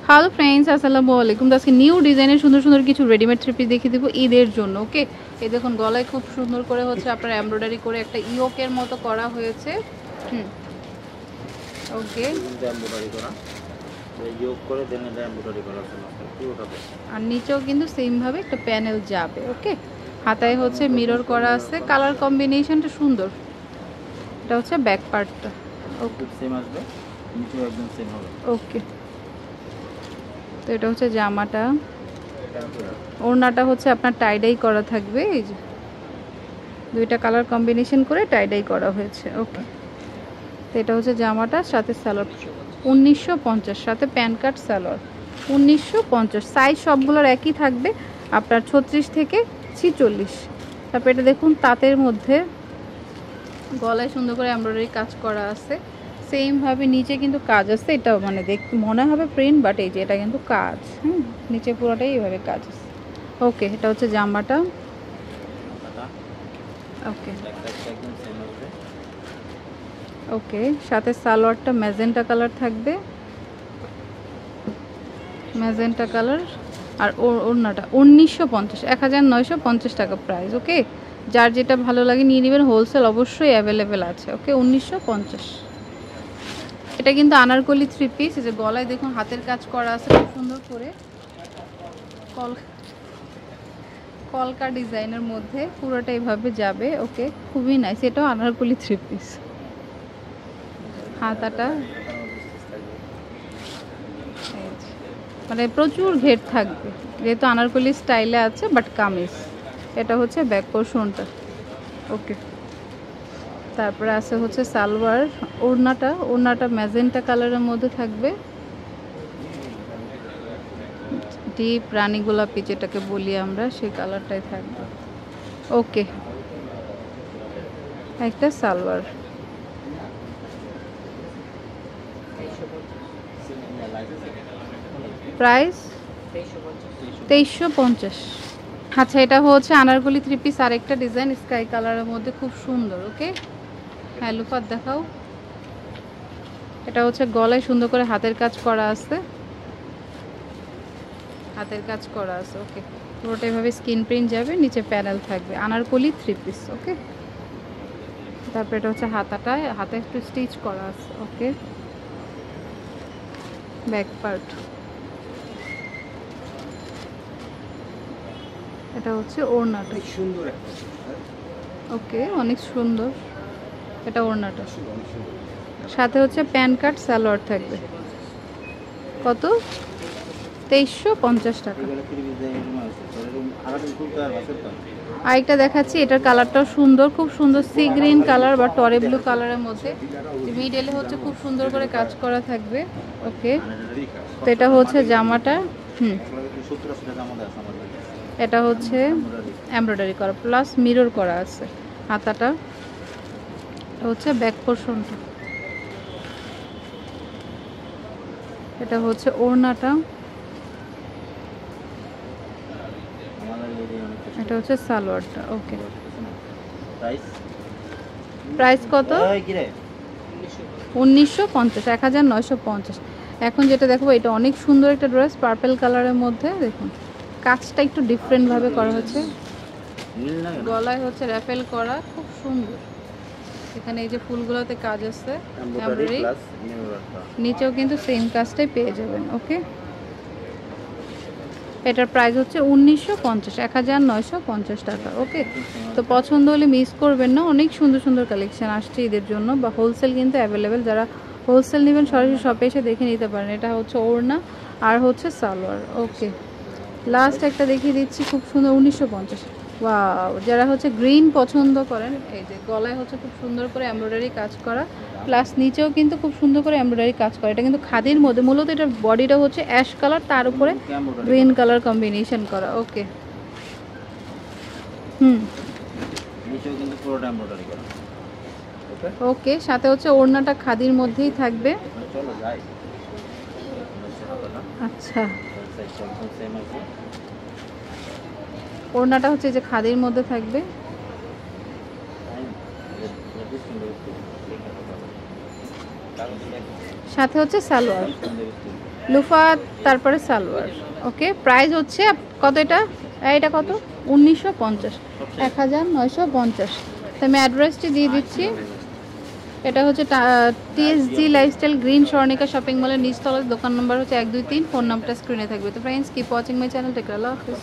Hello friends, আসসালামু আলাইকুম। তো আজকে নিউ ডিজাইনের সুন্দর সুন্দর কিছু রেডিমেড থ্রি পিস দেখিয়ে দেবো ঈদের জন্য। ওকে, এই দেখুন গলায় খুব সুন্দর করে হচ্ছে আপনার এমব্রয়ডারি করে একটা ইয়োকের মতো করা হয়েছে। ওকে, আর নিচেও কিন্তু সেম ভাবে একটা প্যানেল যাবে। ওকে, হাতায় হচ্ছে মিরর করা আছে, কালার কম্বিনেশনটা সুন্দর। এটা হচ্ছে ব্যাক পার্টটা। ওকে সেম আসবে, নিচেও একদম সেম হবে। ওকে, তো এটা হচ্ছে জামাটা। ওড়নাটা হচ্ছে আপনার টাইডাই করা থাকবে, এই যে দুইটা কালার কম্বিনেশন করে টাইডাই করা হয়েছে। ওকে, তো এটা হচ্ছে জামাটা, সাথে সালোয়ার 1950, সাথে প্যান কাট সালোয়ার 1950। সাইজ সবগুলোর একই থাকবে আপনার 36 থেকে 46। তারপর এটা দেখুন তাঁতের মধ্যে গলায় সুন্দর করে এমব্রয়ডারি কাজ করা আছে, সেম ভাবে নিচে কিন্তু কাজ আছে। এটা মানে দেখতে মনে হবে প্রিন্ট, বাট এই যে এটা কিন্তু কাজ। নিচে পুরোটাই এইভাবে কাজ আছে। ওকে, এটা হচ্ছে জামাটা। ওকে ওকে, সাথে সালোয়ারটা ম্যাজেন্টা কালার থাকবে, ম্যাজেন্টা কালার। আর ওড়নাটা 1950, 1950 টাকা প্রাইস। ওকে, যার যেটা ভালো লাগে নিয়ে নেবেন, হোলসেল অবশ্যই অ্যাভেলেবেল আছে। ওকে, 1950। এটা কিন্তু আনারকলি থ্রি পিস। যে গলায় দেখুন হাতের কাজ করা আছে খুব সুন্দর করে, কলকা ডিজাইনের মধ্যে পুরোটা এইভাবে যাবে। ওকে, খুবই নাইস। এটাও আনারকলি থ্রি পিস। হাতাটা মানে প্রচুর ঘের থাকবে, যেহেতু আনারকলি স্টাইলে আছে, বাট কামিজ। এটা হচ্ছে ব্যাক পোর্শনটা। ওকে, তারপরে আছে হচ্ছে সালোয়ার। ওড়নাটা ম্যাজেন্টা কালারের মধ্যে থাকবে, ডিপ রানী গোলাপি যেটাকে বলি আমরা, সেই কালারটাই থাকবে। ওকে, একটা সালোয়ার। প্রাইস 2350। আচ্ছা, এটা হচ্ছে আনারকলি থ্রি পিস, আরেকটা ডিজাইন স্কাই কালারের মধ্যে খুব সুন্দর। ওকে, হ্যাঁ লুফাত দেখাও। এটা হচ্ছে গলায় সুন্দর করে হাতের কাজ করা আছে, হাতের কাজ করা আছে। ওকে, পুরোটা এভাবে স্ক্রিন প্রিন্ট যাবে, নিচে প্যানেল থাকবে, আনারকলি থ্রি পিস। ওকে, তারপরে এটা হচ্ছে হাতে একটু স্টিচ করা আছে। ওকে, ব্যাক পার্ট। এটা হচ্ছে ওড়নাটা, সুন্দর। ওকে, অনেক সুন্দর। এটা ওড়নাটা, সাথে হচ্ছে প্যান কাট সালোয়ার থাকবে। কত? 2350 টাকা। আরেকটা দেখাচ্ছি, এটার কালারটাও সুন্দর, খুব সুন্দর সি গ্রিন কালার বা টরে ব্লু কালারের মধ্যে। মিডলে হচ্ছে খুব সুন্দর করে কাজ করা থাকবে। ওকে, তো এটা হচ্ছে জামাটা। এটা হচ্ছে এমব্রয়ডারি করা প্লাস মিরর করা আছে। হাতাটা হচ্ছে ব্যাক পোর্শনটা। এটা হচ্ছে ওড়নাটা। এটা হচ্ছে সালোয়ারটা। ওকে, প্রাইস কত? 1950, 1950। এখন যেটা দেখবো, এটা অনেক সুন্দর একটা ড্রেস, পার্পল কালারের মধ্যে। দেখুন কাজটা একটু ডিফারেন্ট ভাবে করা হচ্ছে, গলায় হচ্ছে র্যাফেল করা, খুব সুন্দর। এখানে এই যে ফুলগুলোতে কাজ আছে, নিচেও কিন্তু সেম কাজটাই পেয়ে যাবেন। ওকে, এটার প্রাইস হচ্ছে 1950, 1950 টাকা। ওকে, তো পছন্দ হলে মিস করবেন না, অনেক সুন্দর সুন্দর কালেকশন আসছে ঈদের জন্য, বা হোলসেল কিন্তু অ্যাভেলেবেল। যারা হোলসেল নেবেন সরাসরি শপে এসে দেখে নিতে পারেন। এটা হচ্ছে ওড়না আর হচ্ছে সালোয়ার। ওকে, লাস্ট একটা দেখিয়ে দিচ্ছি, খুব সুন্দর 1950। ওয়াও, যারা হচ্ছে গ্রিন পছন্দ করেন, এই যে গলায় হচ্ছে খুব সুন্দর করে এমব্রয়ডারি কাজ করা, প্লাস নিচেও কিন্তু খুব সুন্দর করে এমব্রয়ডারি কাজ করা। এটা কিন্তু খাদির মধ্যে, মূলত এটার বডিটা হচ্ছে অ্যাশ কালার, তার উপরে গ্রিন কালার কম্বিনেশন করা। ওকে, নিচেও কিন্তু পুরোটা এমব্রয়ডারি করা। ওকে, সাথে হচ্ছে ওড়নাটা খাদির মধ্যেই থাকবে। আচ্ছা, ওড়নাটা হচ্ছে যে খাদির মধ্যে থাকবে। সাথে হচ্ছে সালোয়ার। লুফা তারপরে সালোয়ার। ওকে, প্রাইস হচ্ছে কত এটা? এটা কত? 1950, 1950। তো আমি অ্যাড্রেসটি দিয়ে দিচ্ছি। এটা হচ্ছে TSG lifestyle, green Swarnika shopping মলের নিচতলার, দোকান নম্বর হচ্ছে 123, ফোন নাম্বারটা স্ক্রিনে থাকবে। তো friends, keep watching my channel, take care, আল্লাহ হাফেজ।